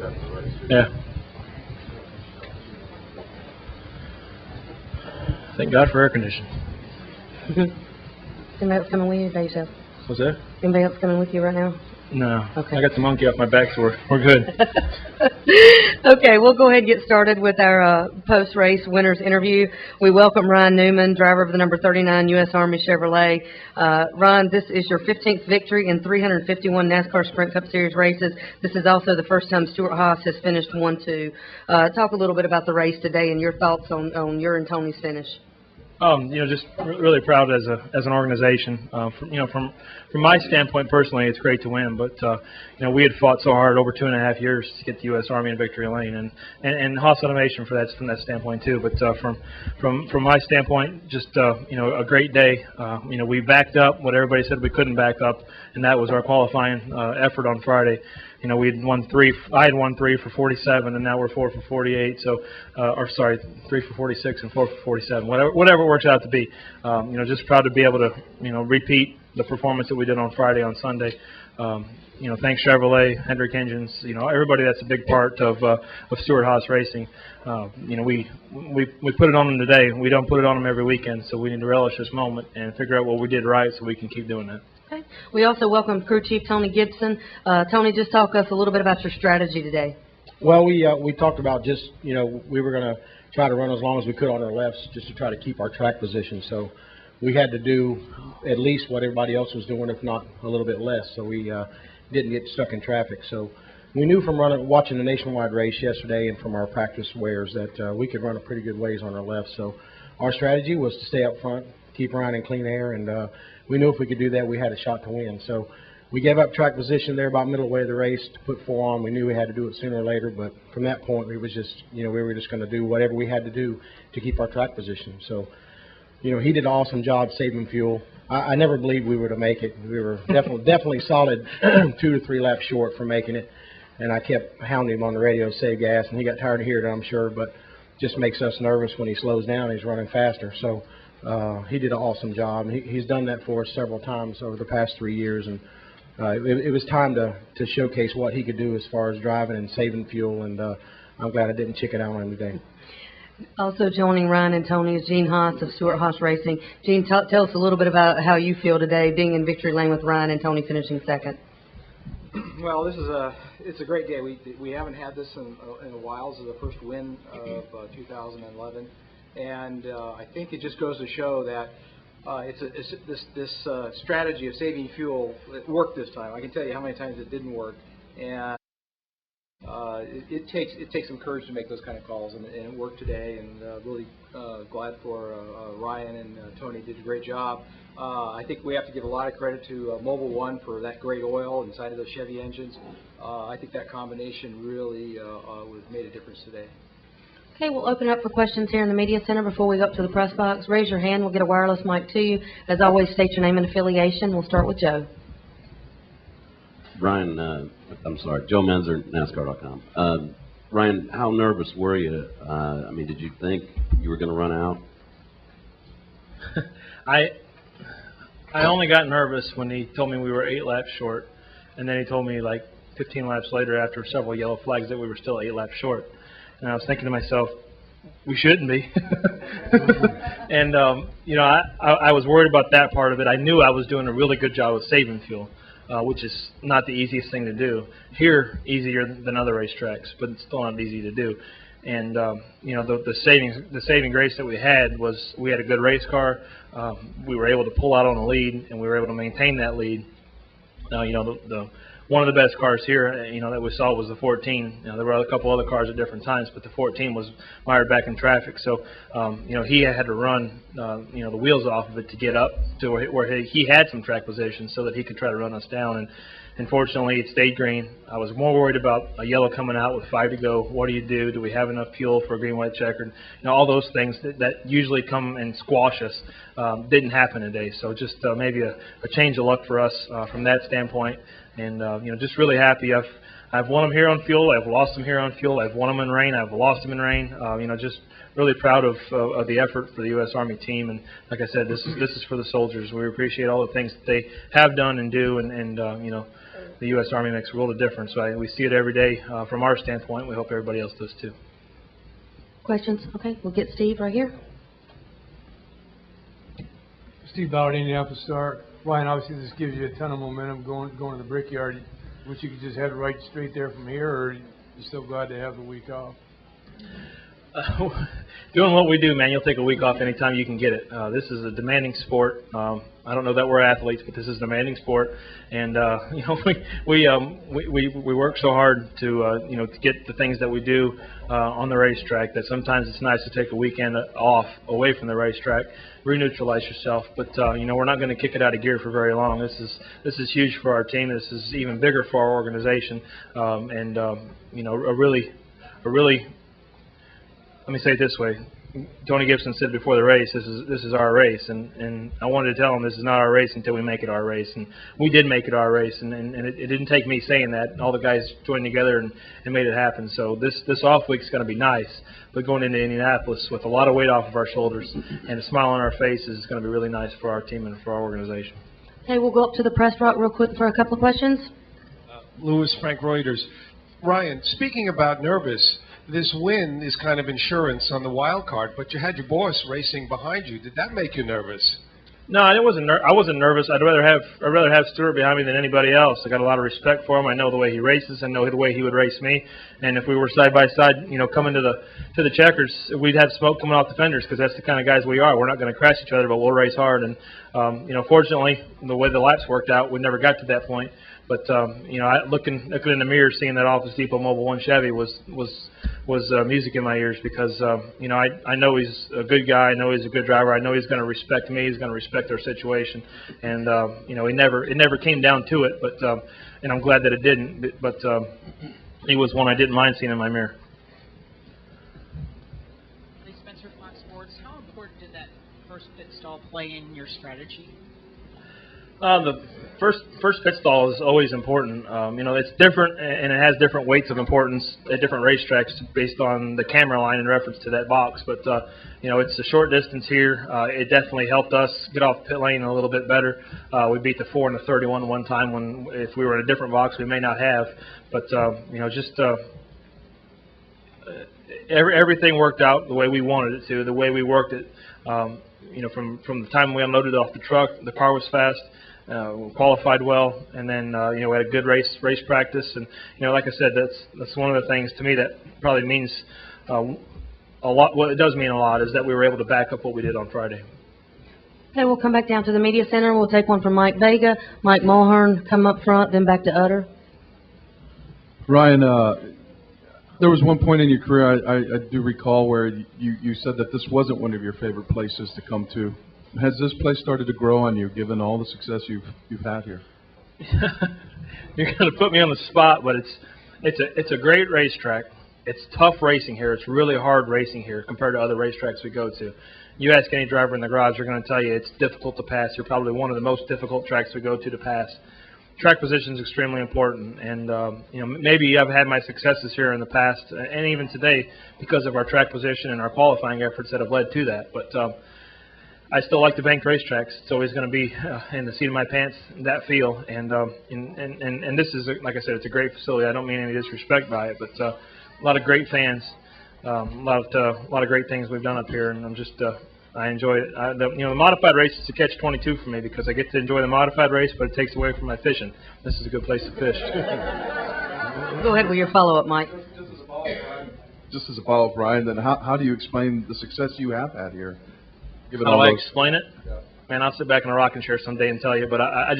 after the race. Yeah. Thank God for air conditioning. Anybody else coming with you? By yourself? What's that? Anybody else coming with you right now? No. Okay. I got the monkey off my back, so we're good. Okay, we'll go ahead and get started with our post-race winners interview. We welcome Ryan Newman, driver of the number 39 U.S. Army Chevrolet. Ryan, this is your 15th victory in 351 NASCAR Sprint Cup Series races. This is also the first time Stewart Haas has finished 1-2. Talk a little bit about the race today and your thoughts on your and Tony's finish. Just really proud as an organization. From my standpoint personally, it's great to win. But we had fought so hard over 2.5 years to get the U.S. Army in victory lane, and Haas Automation from that standpoint too. But from my standpoint, just a great day. We backed up what everybody said we couldn't back up, and that was our qualifying effort on Friday. We had won 3. I had won 3 for 47, and now we're 4 for 48. So, 3 for 46 and 4 for 47. Whatever it works out to be. Just proud to be able to repeat the performance that we did on Friday on Sunday. Thanks Chevrolet, Hendrick Engines, everybody that's a big part of Stewart Haas Racing. We put it on them today. We don't put it on them every weekend, so we need to relish this moment and figure out what we did right so we can keep doing that. Okay. We also welcome Crew Chief Tony Gibson. Tony, just talk to us a little bit about your strategy today. Well, we talked about just, we were going to try to run as long as we could on our lefts just to try to keep our track position. So we had to do at least what everybody else was doing, if not a little bit less. So we didn't get stuck in traffic. So we knew from watching the nationwide race yesterday and from our practice wears that we could run a pretty good ways on our left. So our strategy was to stay up front, keep Ryan in clean air, and we knew if we could do that, we had a shot to win. So we gave up track position there about middle way of the race to put 4 on. We knew we had to do it sooner or later, but from that point, we was just, we were just going to do whatever we had to do to keep our track position. So, he did an awesome job saving fuel. I never believed we were to make it. We were definitely solid 2 to 3 laps short from making it, and I kept hounding him on the radio to save gas, and he got tired of hearing it, I'm sure, but just makes us nervous when he slows down and he's running faster. So he did an awesome job. He's done that for us several times over the past 3 years, and it was time to showcase what he could do as far as driving and saving fuel, and I'm glad I didn't chicken out on him today. Also joining Ryan and Tony is Gene Haas of Stewart Haas Racing. Gene, tell us a little bit about how you feel today being in victory lane with Ryan and Tony finishing second. Well, it's a great day. We haven't had this in a while. This is the first win of 2011, and I think it just goes to show that this strategy of saving fuel, it worked this time. I can tell you how many times it didn't work, and it takes some courage to make those kind of calls, and it worked today. And really glad for Ryan and Tony did a great job. I think we have to give a lot of credit to Mobil 1 for that great oil inside of those Chevy engines. I think that combination really made a difference today. Okay, we'll open it up for questions here in the Media Center before we go up to the press box. Raise your hand. We'll get a wireless mic to you. As always, state your name and affiliation. We'll start with Joe. Brian, Joe Menzer, NASCAR.com. Ryan, how nervous were you? Did you think you were going to run out? I only got nervous when he told me we were 8 laps short, and then he told me like 15 laps later after several yellow flags that we were still 8 laps short. And I was thinking to myself, we shouldn't be. And, I was worried about that part of it. I knew I was doing a really good job of saving fuel, which is not the easiest thing to do. Here, easier than other racetracks, but it's still not easy to do. And, the saving grace that we had was we had a good race car. We were able to pull out on the lead, and we were able to maintain that lead. One of the best cars here, that we saw was the 14. There were a couple other cars at different times, but the 14 was mired back in traffic. So, he had to run, the wheels off of it to get up to where he had some track position so that he could try to run us down. And unfortunately, it stayed green. I was more worried about a yellow coming out with 5 to go. What do? Do we have enough fuel for a green, white, checkered? All those things that usually come and squash us didn't happen today. So just maybe a change of luck for us from that standpoint. And, just really happy. I've won them here on fuel. I've lost them here on fuel. I've won them in rain. I've lost them in rain. Just really proud of the effort for the U.S. Army team. And like I said, this is for the soldiers. We appreciate all the things that they have done and do. And the U.S. Army makes a world of difference. So we see it every day from our standpoint. We hope everybody else does too. Questions? Okay, we'll get Steve right here. Steve Ballard, Indianapolis Star. Ryan, obviously this gives you a ton of momentum going to the Brickyard. Wish you could just head right straight there from here, or you still glad to have the week off? Doing what we do, man, you'll take a week off anytime you can get it. This is a demanding sport. I don't know that we're athletes, but this is a demanding sport, and we work so hard to to get the things that we do on the racetrack that sometimes it's nice to take a weekend off away from the racetrack, re-neutralize yourself. But we're not going to kick it out of gear for very long. This is huge for our team. This is even bigger for our organization, and a really. Let me say it this way. Tony Gibson said before the race, this is our race, and I wanted to tell him this is not our race until we make it our race, and we did make it our race, and it didn't take me saying that. All the guys joined together and made it happen. So this off week's going to be nice, but going into Indianapolis with a lot of weight off of our shoulders and a smile on our faces is going to be really nice for our team and for our organization. Okay, we'll go up to the press rock real quick for a couple of questions. Lewis, Frank Reuters. Ryan, speaking about nervous, this win is kind of insurance on the wild card, but you had your boss racing behind you. Did that make you nervous? No, I wasn't nervous. I'd rather have Stewart behind me than anybody else. I got a lot of respect for him. I know the way he races. I know the way he would race me. And if we were side by side, coming to the checkers, we'd have smoke coming off the fenders because that's the kind of guys we are. We're not going to crash each other, but we'll race hard. And fortunately, the way the laps worked out, we never got to that point. But looking in the mirror, seeing that Office Depot Mobil 1 Chevy was music in my ears because I know he's a good guy. I know he's a good driver. I know he's going to respect me. He's going to respect our situation. And it never came down to it. But and I'm glad that it didn't. But he was one I didn't mind seeing in my mirror. Lee Spencer, Fox Sports. How important did that first pit stall play in your strategy? The first pit stall is always important. It's different and it has different weights of importance at different racetracks based on the camera line in reference to that box. But it's a short distance here. It definitely helped us get off pit lane a little bit better. We beat the 4 and the 31 one time when if we were in a different box we may not have. But everything worked out the way we wanted it to, the way we worked it. From the time we unloaded off the truck, the car was fast. We qualified well, and then we had a good race practice, and like I said, that's one of the things to me that probably means a lot. What it does mean a lot is that we were able to back up what we did on Friday. Okay, we'll come back down to the media center. We'll take one from Mike Vega, Mike Mulhern, come up front, then back to Utter. Ryan, there was one point in your career I do recall where you said that this wasn't one of your favorite places to come to. Has this place started to grow on you, given all the success you've had here? You're going to put me on the spot, but it's a great racetrack. It's tough racing here. It's really hard racing here compared to other racetracks we go to. You ask any driver in the garage, they're going to tell you it's difficult to pass. You're probably one of the most difficult tracks we go to pass. Track position is extremely important, and maybe I've had my successes here in the past and even today because of our track position and our qualifying efforts that have led to that. But I still like the banked racetracks. It's always going to be in the seat of my pants, that feel. And this is, like I said, it's a great facility. I don't mean any disrespect by it, but a lot of great fans, a lot of great things we've done up here, and I enjoy it. The modified race is a catch-22 for me because I get to enjoy the modified race, but it takes away from my fishing. This is a good place to fish. Go ahead with your follow-up, Mike. Just as a follow-up, Ryan, then how do you explain the success you have had here? How do I explain it? Yeah. Man, I'll sit back in a rocking chair someday and tell you, but I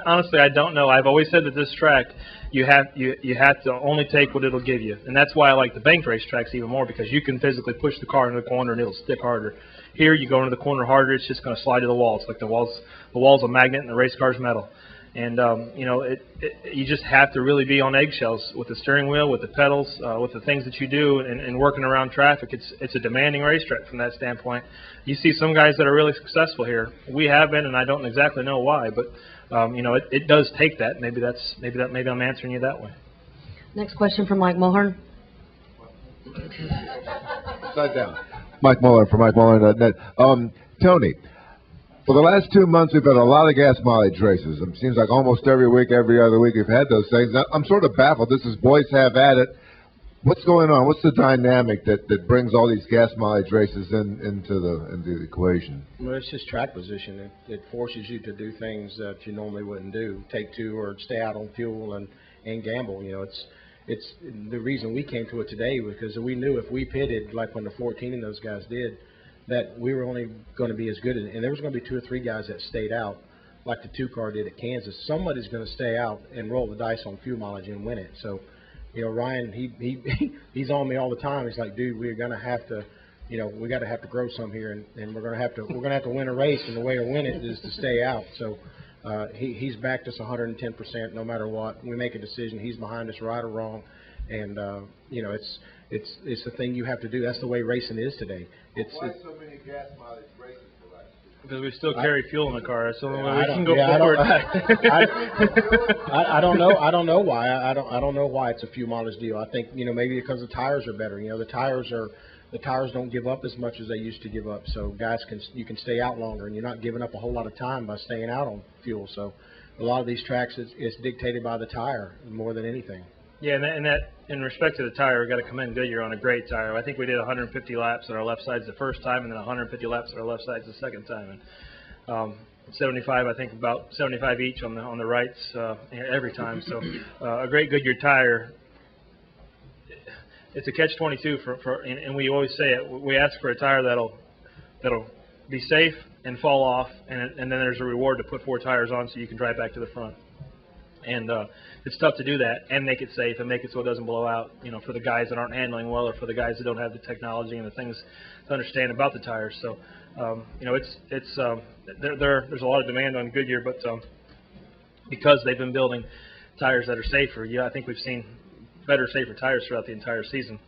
honestly don't know. I've always said that this track, you have to only take what it'll give you, and that's why I like the banked racetracks even more because you can physically push the car into the corner and it'll stick harder. Here, you go into the corner harder, it's just going to slide to the wall. It's like the wall's a magnet and the race car's metal. And, you just have to really be on eggshells with the steering wheel, with the pedals, with the things that you do and working around traffic. It's a demanding racetrack from that standpoint. You see some guys that are really successful here. We have been, and I don't exactly know why, but, it does take that. Maybe I'm answering you that way. Next question from Mike Mulhern. Side down. Mike Muller from MikeMuller.net. Tony, For the last 2 months, we've had a lot of gas mileage races. It seems like almost every week, every other week, we've had those things. Now, I'm sort of baffled. This is boys have at it. What's going on? What's the dynamic that brings all these gas mileage races into the equation? Well, it's just track position. It forces you to do things that you normally wouldn't do. Take two or stay out on fuel and gamble. You know, it's the reason we came to it today was because we knew if we pitted like when the 14 and those guys did, that we were only going to be as good as, and there was going to be 2 or 3 guys that stayed out, like the 2-car did at Kansas. Somebody's going to stay out and roll the dice on fuel mileage and win it. So, you know, Ryan, he's on me all the time. He's like, dude, we're going to have to, you know, we got to have to grow some here, and we're going to have to win a race, and the way to win it is to stay out. So, he's backed us 110% no matter what. We make a decision, he's behind us, right or wrong, and you know, it's the thing you have to do. That's the way racing is today. Why so many gas mileage races for last year? Because we still carry fuel in the car. That's the only way we can go forward. forward. I don't know. I don't know why. I don't know why it's a few mileage deal. I think, you know, maybe because the tires are better. You know, the tires don't give up as much as they used to give up. So guys you can stay out longer, and you're not giving up a whole lot of time by staying out on fuel. So a lot of these tracks it's dictated by the tire more than anything. Yeah, and that in respect to the tire, we've got to commend Goodyear on a great tire. I think we did 150 laps on our left sides the first time, and then 150 laps on our left sides the second time. And 75, I think about 75 each on the rights every time. So a great Goodyear tire. It's a catch-22 and we always say it. We ask for a tire that'll be safe and fall off, and then there's a reward to put 4 tires on so you can drive back to the front. And it's tough to do that and make it safe and make it so it doesn't blow out, you know, for the guys that aren't handling well or for the guys that don't have the technology and the things to understand about the tires. So, you know, there's a lot of demand on Goodyear, but because they've been building tires that are safer, yeah, I think we've seen better, safer tires throughout the entire season.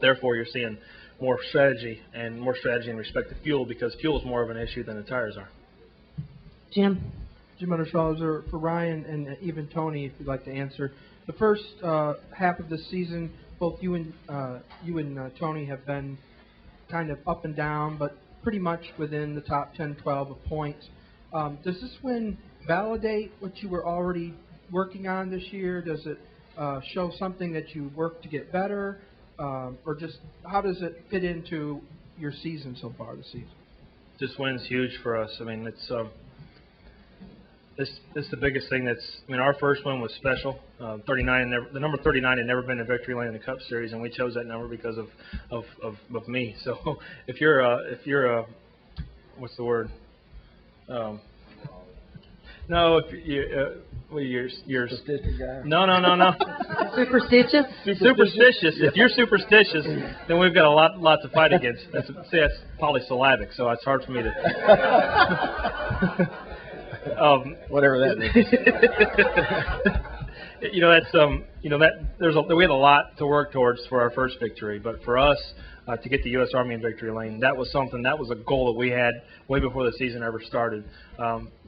Therefore, you're seeing more strategy in respect to fuel, because fuel is more of an issue than the tires are. Jim? Jim Undershaw for Ryan and even Tony, if you'd like to answer. The first half of the season, both you and Tony have been kind of up and down, but pretty much within the top 10, 12 of points. Does this win validate what you were already working on this year? Does it show something that you worked to get better? Or just how does it fit into your season so far this season? This win's huge for us. I mean, it's the biggest thing. Our first one was special. 39. The number 39 had never been in victory lane in the Cup Series, and we chose that number because of me. So if you're what's the word? No, if you're no. Superstitious? Superstitious. If you're superstitious, then we've got a lot to fight against. That's polysyllabic, so it's hard for me to. Whatever that means. We had a lot to work towards for our first victory, but for us to get the U.S. Army in victory lane, that was a goal that we had way before the season ever started.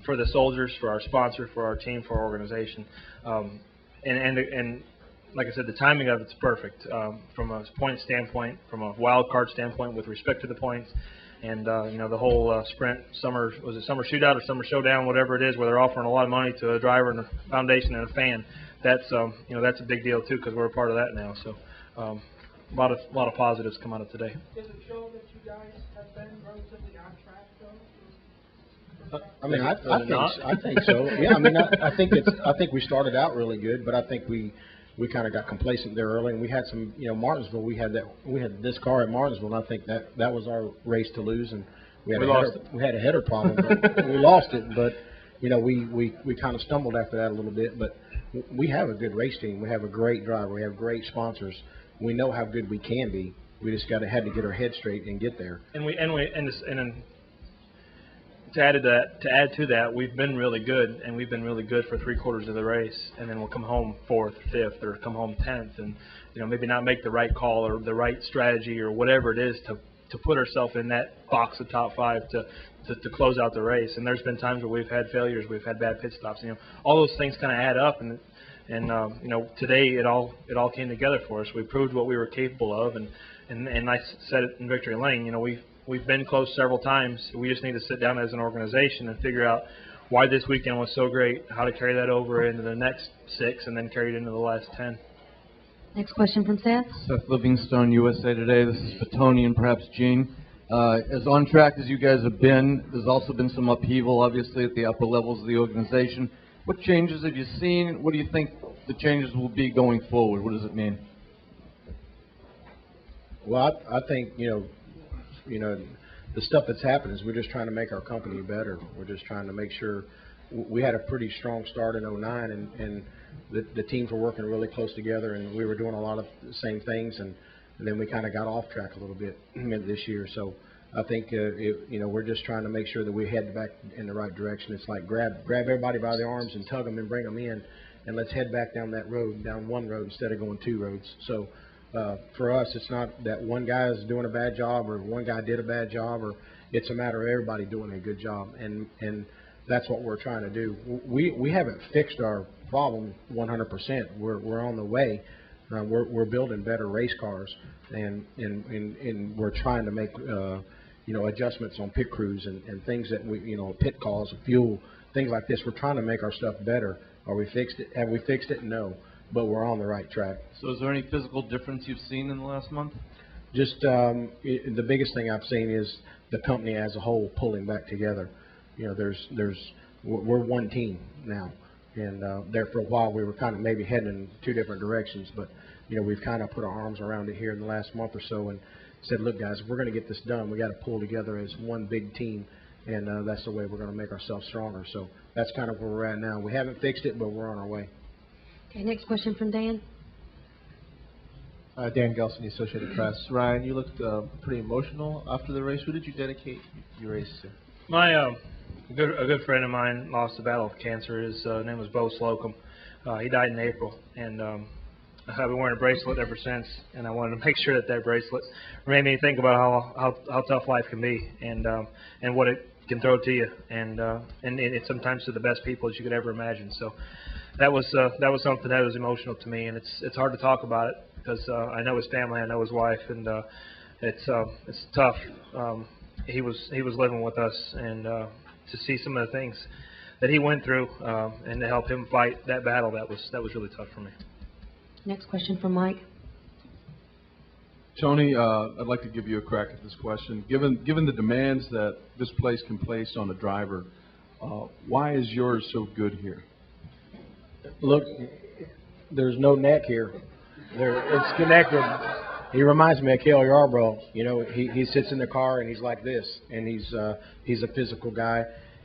For the soldiers, for our sponsor, for our team, for our organization, and like I said, the timing of it's perfect from a point standpoint, from a wild card standpoint with respect to the points. And, the whole sprint, summer shootout or summer showdown, whatever it is, where they're offering a lot of money to a driver and a foundation and a fan, that's a big deal, too, because we're a part of that now. So a lot of positives come out of today. Does it show that you guys have been relatively on track, though? I think so. Yeah, I think we started out really good, but I think we kind of got complacent there early, and we had some, Martinsville. We had this car at Martinsville, and I think that was our race to lose, and we had a header problem. But we lost it, but we kind of stumbled after that a little bit. But we have a good race team. We have a great driver. We have great sponsors. We know how good we can be. We just had to get our head straight and get there. To add to that, we've been really good, and we've been really good for 3/4 of the race, and then we'll come home 4th, 5th, or come home 10th, and maybe not make the right call or the right strategy or whatever it is to put ourselves in that box of top 5 to close out the race. And there's been times where we've had failures, we've had bad pit stops. All those things kind of add up, and today it all came together for us. We proved what we were capable of, and I said it in victory lane. We've been close several times. We just need to sit down as an organization and figure out why this weekend was so great, how to carry that over into the next 6, and then carry it into the last 10. Next question from Seth. Seth Livingstone, USA Today. This is for Tony and perhaps Gene. As on track as you guys have been, there's also been some upheaval, obviously, at the upper levels of the organization. What changes have you seen? What do you think the changes will be going forward? What does it mean? Well, I think, you know, the stuff that's happened is we're just trying to make our company better. We're just trying to make sure we had a pretty strong start in '09, and the teams were working really close together, and we were doing a lot of the same things, and then we kind of got off track a little bit this year. So I think, you know, we're just trying to make sure that we head back in the right direction. It's like grab everybody by the arms and tug them and bring them in, and let's head back down that road, down one road instead of going 2 roads. So for us, it's not that one guy is doing a bad job or one guy did a bad job, or it's a matter of everybody doing a good job, and that's what we're trying to do. We haven't fixed our problem 100%. We're on the way. We're building better race cars, and we're trying to make you know, adjustments on pit crews and things that we, you know, pit calls, fuel, things like this. We're trying to make our stuff better. Are we fixed it? Have we fixed it? No, but we're on the right track. So is there any physical difference you've seen in the last month? Just the biggest thing I've seen is the company as a whole pulling back together. You know, we're one team now, and there for a while we were kind of maybe heading in 2 different directions, but you know, we've kind of put our arms around it here in the last month or so and said, look guys, if we're going to get this done, we got to pull together as one big team, and that's the way we're going to make ourselves stronger. So that's kind of where we're at now. We haven't fixed it, but we're on our way. Okay, next question from Dan. Dan Gelson, the Associated Press. Ryan, you looked pretty emotional after the race. Who did you dedicate your race to? A good friend of mine lost a battle with cancer. His name was Bo Slocum. He died in April, and I've been wearing a bracelet ever since, and I wanted to make sure that bracelet made me think about how tough life can be, and what it can throw to you, and it's sometimes to the best people that you could ever imagine. So that was something that was emotional to me, and it's hard to talk about it because I know his family, I know his wife, and it's tough. He was living with us, and to see some of the things that he went through, and to help him fight that battle, that was really tough for me. Next question from Mike. Tony, I'd like to give you a crack at this question. Given the demands that this place can place on a driver, why is yours so good here? Look, there's no neck here. It's connected. He reminds me of Cale Yarbrough. You know, he sits in the car and he's like this, and he's a physical guy.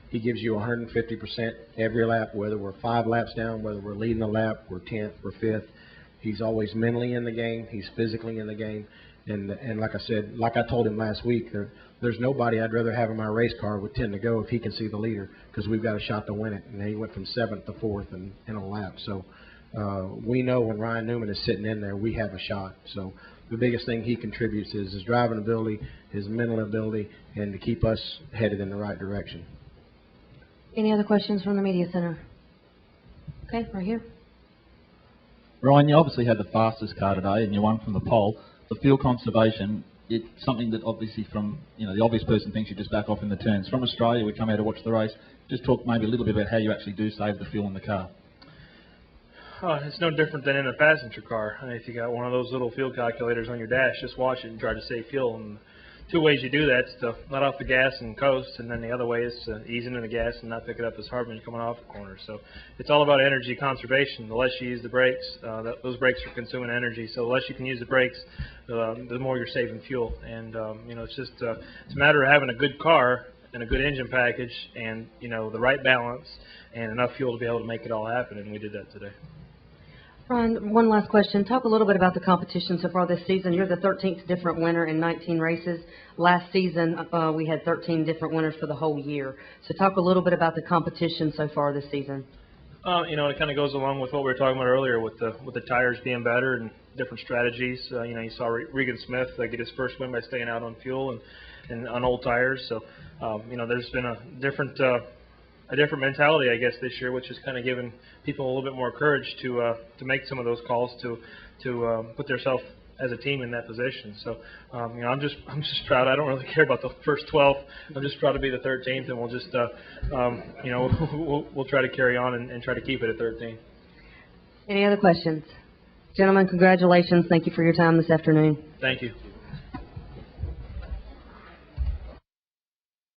He gives you 150% every lap, whether we're 5 laps down, whether we're leading the lap, we're 10th, we're 5th. He's always mentally in the game. He's physically in the game. And like I said, like I told him last week, there's nobody I'd rather have in my race car with 10 to go if he can see the leader, because we've got a shot to win it. And he went from 7th to 4th in a lap. So we know when Ryan Newman is sitting in there, we have a shot. So the biggest thing he contributes is his driving ability, his mental ability, and to keep us headed in the right direction. Any other questions from the media center? Okay, right here. Ryan, you obviously had the fastest car today, and you won from the pole. The fuel conservation, it's something that obviously from, you know, the obvious person thinks you just back off in the turns. From Australia, we come here to watch the race. Just talk maybe a little bit about how you actually do save the fuel in the car. Oh, it's no different than in a passenger car. I mean, if you got one of those little fuel calculators on your dash, just watch it and try to save fuel. And 2 ways you do that is to let off the gas and coast, and then the other way is to ease into the gas and not pick it up as hard when you're coming off the corner. So it's all about energy conservation. The less you use the brakes, those brakes are consuming energy. So the less you can use the brakes, the more you're saving fuel. And you know, it's just it's a matter of having a good car and a good engine package, and you know, the right balance and enough fuel to be able to make it all happen. And we did that today. Ron, one last question. Talk a little bit about the competition so far this season. You're the 13th different winner in 19 races. Last season, we had 13 different winners for the whole year. So talk a little bit about the competition so far this season. You know, it kind of goes along with what we were talking about earlier with the tires being better and different strategies. You know, you saw Regan Smith get his first win by staying out on fuel and on old tires. So, you know, there's been a different mentality, I guess, this year, which has kind of given people a little bit more courage to make some of those calls to put themselves as a team in that position. So, I'm just proud. I don't really care about the first 12. I'm just proud to be the 13th, and we'll just, we'll try to carry on and try to keep it at 13. Any other questions? Gentlemen, congratulations. Thank you for your time this afternoon. Thank you.